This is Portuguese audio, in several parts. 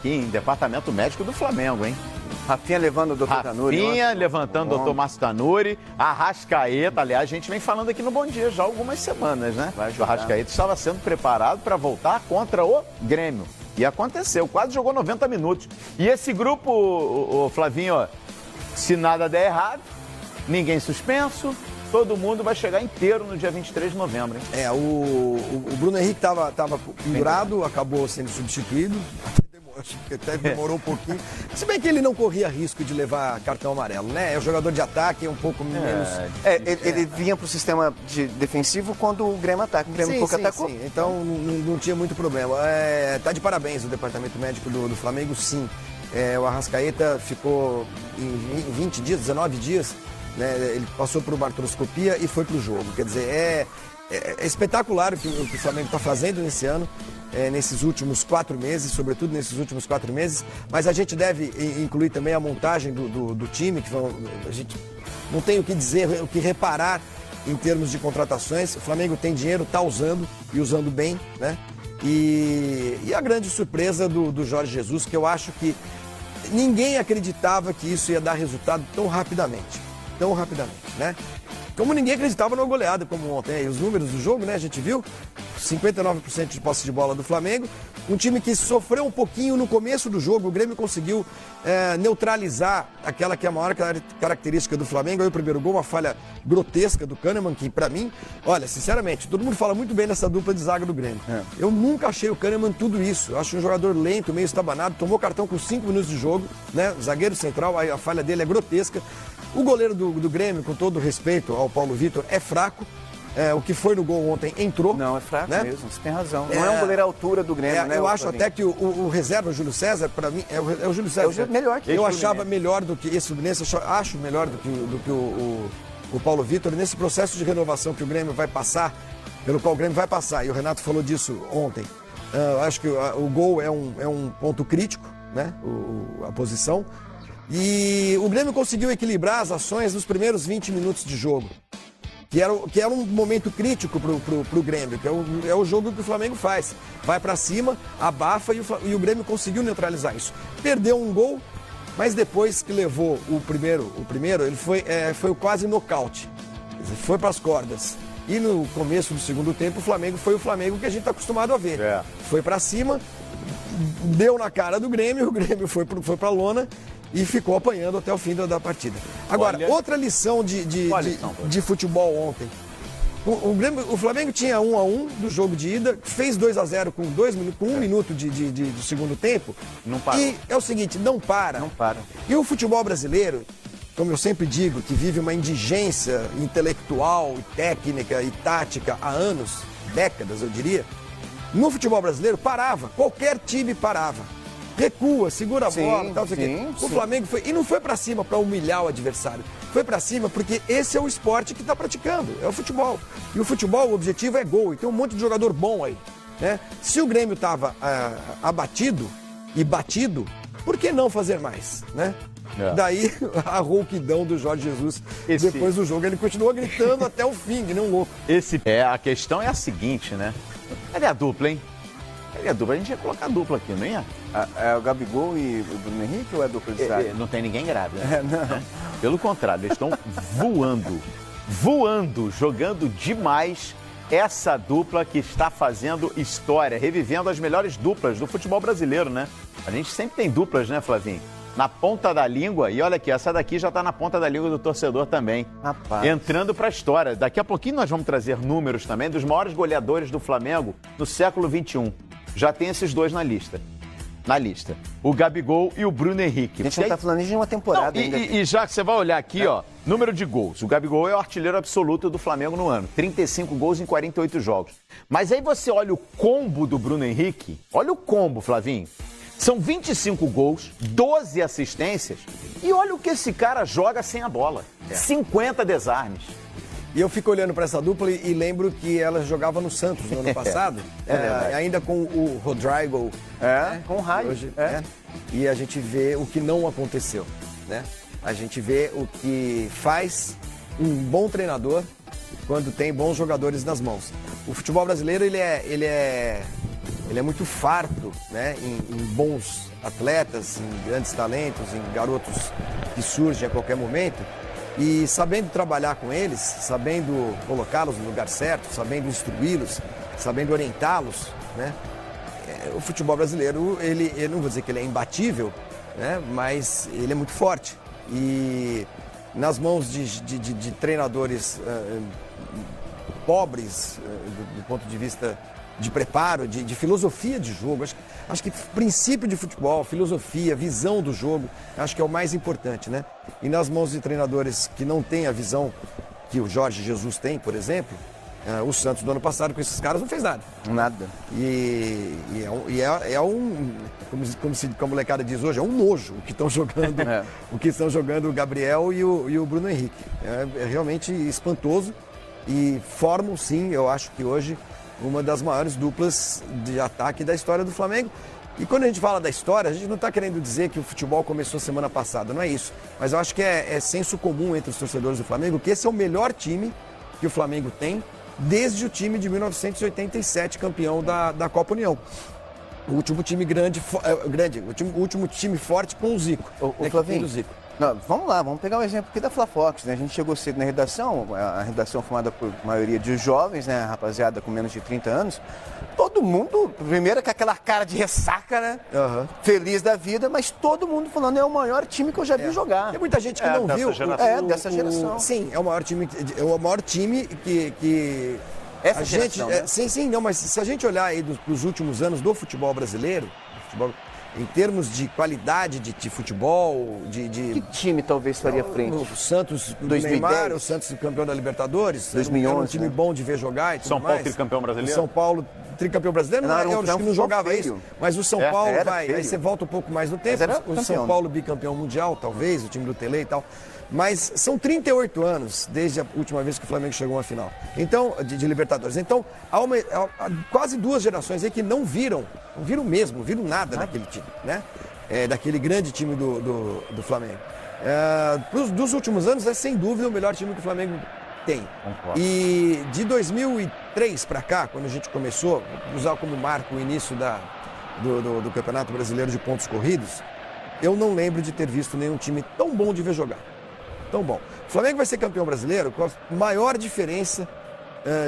aqui, em departamento médico do Flamengo, hein? Rafinha levando o Dr. Tanuri. Rafinha levantando o Dr. Márcio Tanuri. Arrascaeta, aliás, a gente vem falando aqui no Bom Dia já há algumas semanas, né? O Arrascaeta estava sendo preparado para voltar contra o Grêmio. E aconteceu, quase jogou 90 minutos. E esse grupo, o Flavinho, ó, se nada der errado, ninguém suspenso, todo mundo vai chegar inteiro no dia 23 de novembro, hein? O Bruno Henrique estava pendurado, acabou sendo substituído. Acho que até demorou um pouquinho. Se bem que ele não corria risco de levar cartão amarelo, né? É o jogador de ataque, é um pouco menos... Ele vinha pro sistema defensivo quando o Grêmio ataca. O Grêmio pouco atacou. Sim. Então não tinha muito problema. Tá de parabéns o departamento médico do Flamengo, sim. O Arrascaeta ficou em 20 dias, 19 dias, né? Ele passou por uma artroscopia e foi pro jogo. Quer dizer, é espetacular o que o Flamengo está fazendo nesse ano. Nesses últimos 4 meses, sobretudo nesses últimos 4 meses, mas a gente deve incluir também a montagem do time, que a gente não tem o que dizer, o que reparar em termos de contratações. O Flamengo tem dinheiro, está usando e usando bem, né? E a grande surpresa do Jorge Jesus, que eu acho que ninguém acreditava que isso ia dar resultado tão rapidamente, né? Como ninguém acreditava numa goleada como ontem. Aí os números do jogo, né? A gente viu 59% de posse de bola do Flamengo. Um time que sofreu um pouquinho no começo do jogo. O Grêmio conseguiu neutralizar aquela que é a maior característica do Flamengo. Aí o primeiro gol, uma falha grotesca do Kahneman, que pra mim, olha, sinceramente, todo mundo fala muito bem dessa dupla de zaga do Grêmio. Eu nunca achei o Kahneman tudo isso. Eu acho um jogador lento, meio estabanado. Tomou cartão com 5 minutos de jogo, né? Zagueiro central, a falha dele é grotesca. O goleiro do Grêmio, com todo respeito ao Paulo Vitor, é fraco. O que foi no gol ontem entrou. Não, é fraco, né? mesmo, você tem razão. Não é um goleiro à altura do Grêmio, né? Eu acho até que o reserva, o Júlio César, para mim, é o Júlio César. É melhor que eu achava melhor do que esse Fluminense, acho melhor do que o Paulo Vitor. Nesse processo de renovação que o Grêmio vai passar, pelo qual o Grêmio vai passar, e o Renato falou disso ontem, acho que o gol é um ponto crítico, né? A posição. E o Grêmio conseguiu equilibrar as ações nos primeiros 20 minutos de jogo, que era um momento crítico pro Grêmio, que é o jogo que o Flamengo faz. Vai para cima, abafa e o Grêmio conseguiu neutralizar isso. Perdeu um gol, mas depois que levou o primeiro ele foi quase nocaute. Foi para as cordas. E no começo do segundo tempo, o Flamengo foi o Flamengo que a gente está acostumado a ver. Foi para cima, deu na cara do Grêmio, o Grêmio foi para a lona e ficou apanhando até o fim da partida. Agora, outra lição de futebol ontem. O Flamengo tinha 1-1 do jogo de ida, fez 2-0 com 1 minuto de segundo tempo. Não parou. E é o seguinte, não para. E o futebol brasileiro, como eu sempre digo, que vive uma indigência intelectual, técnica e tática há anos, décadas eu diria, no futebol brasileiro parava, qualquer time parava. Recua, segura a bola, tal, o Flamengo foi, e não foi pra cima pra humilhar o adversário. Foi pra cima porque esse é o esporte que tá praticando, é o futebol. E o futebol, o objetivo é gol, e tem um monte de jogador bom aí, né? Se o Grêmio tava abatido e batido, por que não fazer mais, né? Daí a rouquidão do Jorge Jesus depois do jogo, ele continua gritando até o fim, que nem um louco. A questão é a seguinte, né? Cadê a dupla, hein? A gente ia colocar a dupla aqui, não ia? É o Gabigol e o Bruno Henrique ou é a dupla de zaga? Não tem ninguém grávida. Né? Pelo contrário, eles estão voando, jogando demais essa dupla que está fazendo história, revivendo as melhores duplas do futebol brasileiro, né? A gente sempre tem duplas, né, Flavinho? Na ponta da língua, e olha aqui, essa daqui já está na ponta da língua do torcedor também. Rapaz. Entrando para a história. Daqui a pouquinho nós vamos trazer números também dos maiores goleadores do Flamengo no século XXI. Já tem esses dois na lista. O Gabigol e o Bruno Henrique. A gente não está falando nem de uma temporada ainda. E já que você vai olhar aqui, ó, número de gols. O Gabigol é o artilheiro absoluto do Flamengo no ano. 35 gols em 48 jogos. Mas aí você olha o combo do Bruno Henrique. Olha o combo, Flavinho. São 25 gols, 12 assistências. E olha o que esse cara joga sem a bola. 50 desarmes. E eu fico olhando para essa dupla e lembro que ela jogava no Santos no ano passado, ainda com o Rodrigo. Com o Raio. E a gente vê o que não aconteceu, né? A gente vê o que faz um bom treinador quando tem bons jogadores nas mãos. O futebol brasileiro, ele é ele é muito farto, né, em bons atletas, em grandes talentos, em garotos que surgem a qualquer momento. E sabendo trabalhar com eles, sabendo colocá-los no lugar certo, sabendo instruí-los, sabendo orientá-los, né? O futebol brasileiro, ele não vou dizer que ele é imbatível, né? Mas ele é muito forte. E nas mãos de treinadores pobres, do ponto de vista de preparo, de filosofia de jogo. Acho que princípio de futebol, filosofia, visão do jogo, acho que é o mais importante, né? E nas mãos de treinadores que não têm a visão que o Jorge Jesus tem, por exemplo, o Santos do ano passado com esses caras não fez nada. Nada. Como a molecada diz hoje, é um nojo o que estão jogando, o que estão jogando o Gabriel e o Bruno Henrique. É realmente espantoso e formam, sim, eu acho que hoje, uma das maiores duplas de ataque da história do Flamengo. E quando a gente fala da história, a gente não está querendo dizer que o futebol começou semana passada, não é isso. Mas eu acho que é senso comum entre os torcedores do Flamengo que esse é o melhor time que o Flamengo tem desde o time de 1987, campeão da Copa União. O último time o último time forte com o Zico. O Flavinho, Zico. Não, vamos lá, vamos pegar um exemplo aqui da Flafox, né? A gente chegou cedo na redação, a redação formada por maioria de jovens, né? Rapaziada com menos de 30 anos. Todo mundo, primeiro com aquela cara de ressaca, né? Feliz da vida, mas todo mundo falando, é o maior time que eu já vi jogar. Tem muita gente que não viu. Dessa geração. Sim, é o maior time que essa geração, né? Sim, não, mas se a gente olhar aí dos últimos anos do futebol brasileiro, em termos de qualidade de futebol, Que time talvez faria frente? O Santos do 2010. Neymar, o Santos campeão da Libertadores. 2011, era um time bom de ver jogar e tudo São Paulo mais. tricampeão brasileiro. O São Paulo tricampeão brasileiro, eu acho que não jogava feio. isso. Mas o São Paulo vai, feio. aí você volta um pouco mais no tempo. Mas era O São campeão. Paulo bicampeão mundial, talvez, o time do Tele e tal. Mas são 38 anos desde a última vez que o Flamengo chegou a uma final. Então, de Libertadores. Então, há quase 2 gerações aí que não viram nada daquele time, né? Daquele grande time do Flamengo. Dos últimos anos, é sem dúvida o melhor time que o Flamengo tem. Concordo. E de 2003 para cá, quando a gente começou, vou usar como marco o início do Campeonato Brasileiro de Pontos Corridos, eu não lembro de ter visto nenhum time tão bom de ver jogar. Tão bom. O Flamengo vai ser campeão brasileiro com a maior diferença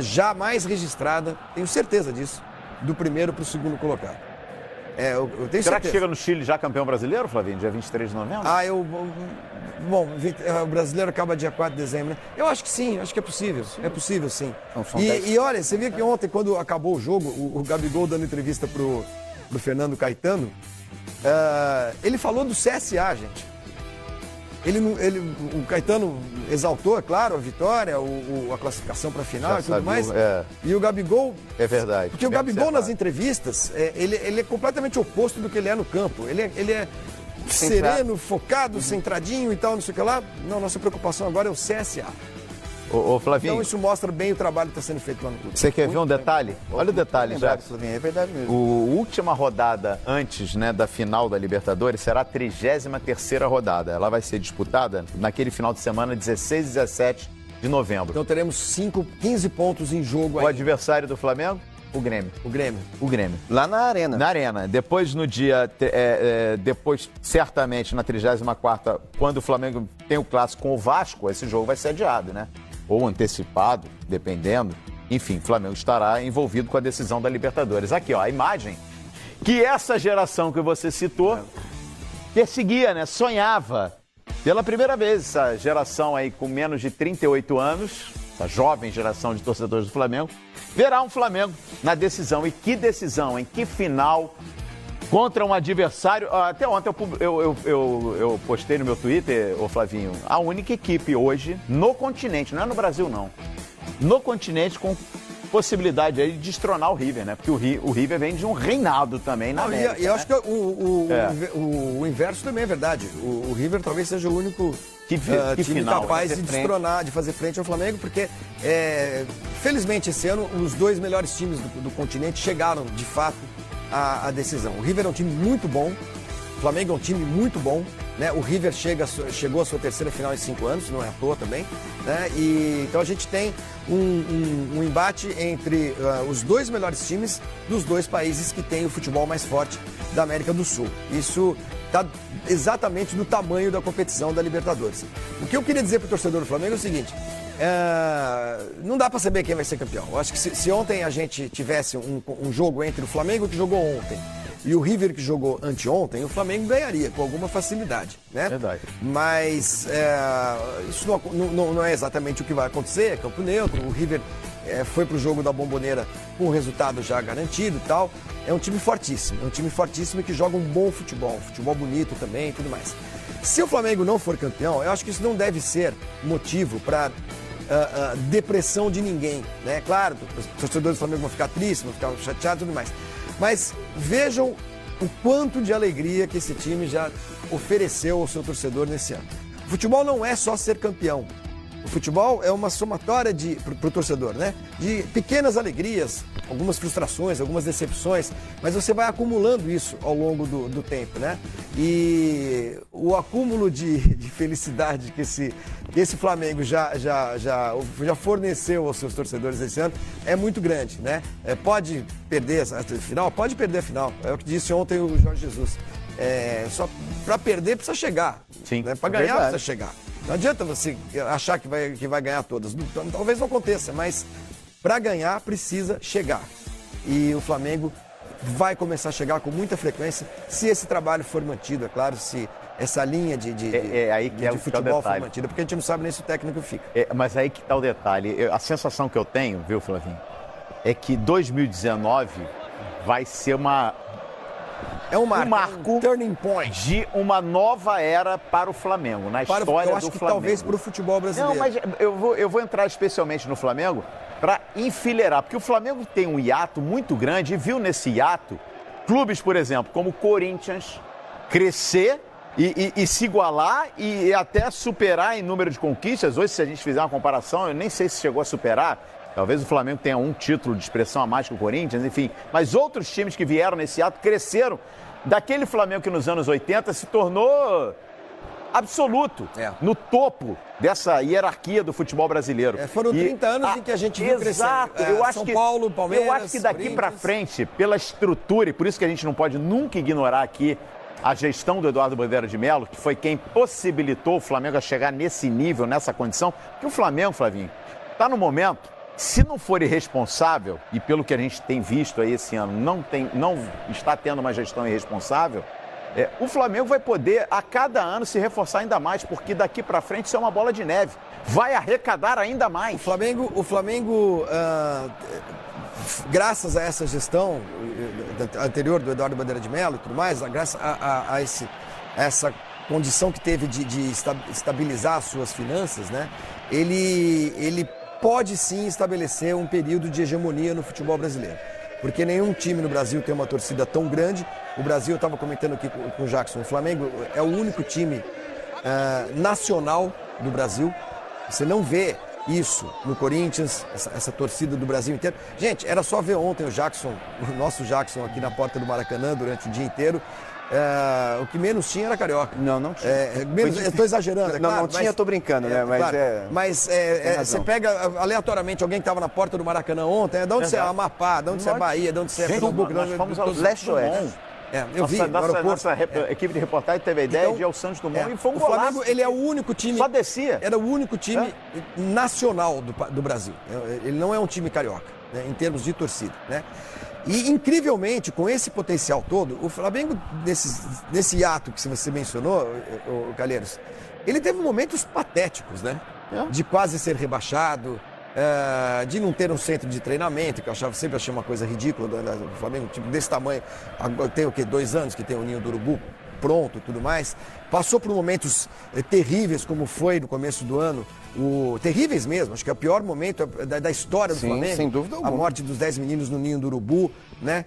jamais registrada, tenho certeza disso, do primeiro para o segundo colocado. Eu tenho Será certeza. que chega no Chile já campeão brasileiro, Flavinho, dia 23 de novembro? Bom, o brasileiro acaba dia 4 de dezembro, né? Eu acho que sim, acho que é possível. É possível, sim. E olha, você viu que ontem, quando acabou o jogo, o Gabigol dando entrevista pro Fernando Caetano, ele falou do CSA, gente. O Caetano exaltou, é claro, a vitória, a classificação para a final Já e tudo sabia, mais. é. E o Gabigol... É verdade. Porque o bem Gabigol observado. nas entrevistas, ele é completamente oposto do que ele é no campo. Ele é Centrado. sereno, focado, centradinho e tal, não sei o que lá. Não, nossa preocupação agora é o CSA. Ô, Flavinho, Então isso mostra bem o trabalho que está sendo feito lá no clube. você quer ver um detalhe? Olha o detalhe, já. É verdade mesmo. A última rodada antes, né, da final da Libertadores será a 33ª rodada. Ela vai ser disputada naquele final de semana, 16 e 17 de novembro. Então teremos 15 pontos em jogo O aí. adversário do Flamengo? O Grêmio. O Grêmio. O Grêmio. Lá na Arena. Na Arena. Depois, no dia... depois, certamente, na 34ª, quando o Flamengo tem o clássico com o Vasco, esse jogo vai ser adiado, né? Ou antecipado, dependendo. Enfim, o Flamengo estará envolvido com a decisão da Libertadores. Aqui, ó, a imagem que essa geração que você citou perseguia, né? Sonhava. Pela primeira vez, essa geração aí com menos de 38 anos, essa jovem geração de torcedores do Flamengo, verá um Flamengo na decisão. E que decisão, hein? Que final contra um adversário. Até ontem eu postei no meu Twitter, ô Flavinho, a única equipe hoje no continente, não é no Brasil não, no continente com possibilidade aí de destronar o River, né? Porque o River vem de um reinado também na América. E eu acho que o inverso também é verdade. O River talvez seja o único Que time final, capaz né? de destronar, de fazer frente ao Flamengo, porque felizmente esse ano os 2 melhores times do continente chegaram de fato à decisão. O River é um time muito bom, o Flamengo é um time muito bom, né? O River chegou à sua terceira final em 5 anos, não é à toa também, né? E então a gente tem um embate entre os 2 melhores times dos 2 países que têm o futebol mais forte da América do Sul. Isso está exatamente no tamanho da competição da Libertadores. O que eu queria dizer para o torcedor do Flamengo é o seguinte: não dá para saber quem vai ser campeão. Eu acho que se ontem a gente tivesse um jogo entre o Flamengo que jogou ontem e o River que jogou anteontem, o Flamengo ganharia com alguma facilidade, né? Verdade. Mas isso não é exatamente o que vai acontecer, é campo neutro. O River foi pro jogo da Bombonera com o resultado já garantido e tal. É um time fortíssimo, que joga um bom futebol, futebol bonito também e tudo mais. Se o Flamengo não for campeão, eu acho que isso não deve ser motivo para depressão de ninguém, né? Claro, os torcedores do Flamengo vão ficar tristes, vão ficar chateados e tudo mais. Mas vejam o quanto de alegria que esse time já ofereceu ao seu torcedor nesse ano. O futebol não é só ser campeão. O futebol é uma somatória para o torcedor, né? De pequenas alegrias, algumas frustrações, algumas decepções, mas você vai acumulando isso ao longo do tempo, né? E o acúmulo de felicidade que esse Flamengo já forneceu aos seus torcedores esse ano é muito grande, né? Pode perder a final? Pode perder a final. É o que disse ontem o Jorge Jesus. Só para perder precisa chegar. Sim, né? Para ganhar precisa chegar. Não adianta você achar que vai ganhar todas. Talvez não aconteça, mas para ganhar precisa chegar. E o Flamengo vai começar a chegar com muita frequência, se esse trabalho for mantido, é claro, se essa linha de futebol for mantida, porque a gente não sabe nem se o técnico fica. Mas aí que está o detalhe. A sensação que eu tenho, viu, Flavinho, é que 2019 vai ser um marco turning point de uma nova era para o Flamengo, na história do Flamengo. Eu acho que talvez para o futebol brasileiro. Não, mas eu vou entrar especialmente no Flamengo para enfileirar, porque o Flamengo tem um hiato muito grande e viu nesse hiato clubes, por exemplo, como o Corinthians, crescer e se igualar e até superar em número de conquistas. Hoje, se a gente fizer uma comparação, eu nem sei se chegou a superar. Talvez o Flamengo tenha um título de expressão a mais que o Corinthians, enfim. Mas outros times que vieram nesse ato cresceram daquele Flamengo que nos anos 80 se tornou absoluto, no topo dessa hierarquia do futebol brasileiro. Foram 30 anos em que a gente viu crescer. Exato. São Paulo, Palmeiras, eu acho que daqui para frente, pela estrutura, e por isso que a gente não pode nunca ignorar aqui a gestão do Eduardo Bandeira de Melo, que foi quem possibilitou o Flamengo a chegar nesse nível, nessa condição, porque o Flamengo, Flavinho, está no momento. Se não for irresponsável, e pelo que a gente tem visto aí esse ano, não está tendo uma gestão irresponsável, o Flamengo vai poder a cada ano se reforçar ainda mais, porque daqui para frente isso é uma bola de neve. Vai arrecadar ainda mais. O Flamengo graças a essa gestão anterior do Eduardo Bandeira de Melo e tudo mais, graças a essa condição que teve de estabilizar as suas finanças, né? Ele pode sim estabelecer um período de hegemonia no futebol brasileiro. Porque nenhum time no Brasil tem uma torcida tão grande. O Brasil, eu estava comentando aqui com o Jackson, o Flamengo é o único time nacional do Brasil. Você não vê isso no Corinthians, essa torcida do Brasil inteiro. Gente, era só ver ontem o nosso Jackson aqui na porta do Maracanã durante o dia inteiro. O que menos tinha era carioca. Não tinha. Eu estou exagerando, é claro. Não tinha, eu tô brincando, né? Mas claro. Mas você pega aleatoriamente alguém que estava na porta do Maracanã ontem, de onde você é Amapá, de onde você é Bahia, de onde você é Pernambuco. Nós fomos ao leste-oeste. Eu vi, nossa equipe de reportagem teve a ideia de ir ao Santos Dumont e foi um golaço. O Flamengo, ele é o único time... Só descia. Era o único time nacional do Brasil. Ele não é um time carioca, né, em termos de torcida, né? E, incrivelmente, com esse potencial todo, o Flamengo, nesse ato que você mencionou, Calheiros, ele teve momentos patéticos, né? De quase ser rebaixado, de não ter um centro de treinamento, que eu sempre achei uma coisa ridícula do Flamengo, tipo desse tamanho. Tem o quê? 2 anos que tem o Ninho do Urubu pronto e tudo mais. Passou por momentos terríveis, como foi no começo do ano. Terríveis mesmo, acho que é o pior momento da história do Flamengo. Sem dúvida alguma. A morte dos 10 meninos no Ninho do Urubu, né?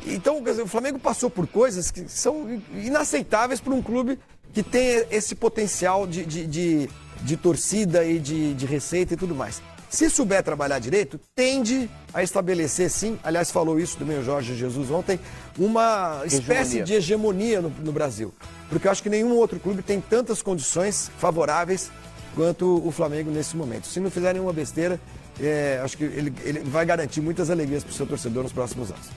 Então, o Flamengo passou por coisas que são inaceitáveis para um clube que tem esse potencial de torcida e de receita e tudo mais. Se souber trabalhar direito, tende a estabelecer, sim, aliás, falou isso também o Jorge Jesus ontem, uma espécie de hegemonia no Brasil. Porque eu acho que nenhum outro clube tem tantas condições favoráveis quanto o Flamengo nesse momento. Se não fizer nenhuma besteira, acho que ele vai garantir muitas alegrias para o seu torcedor nos próximos anos.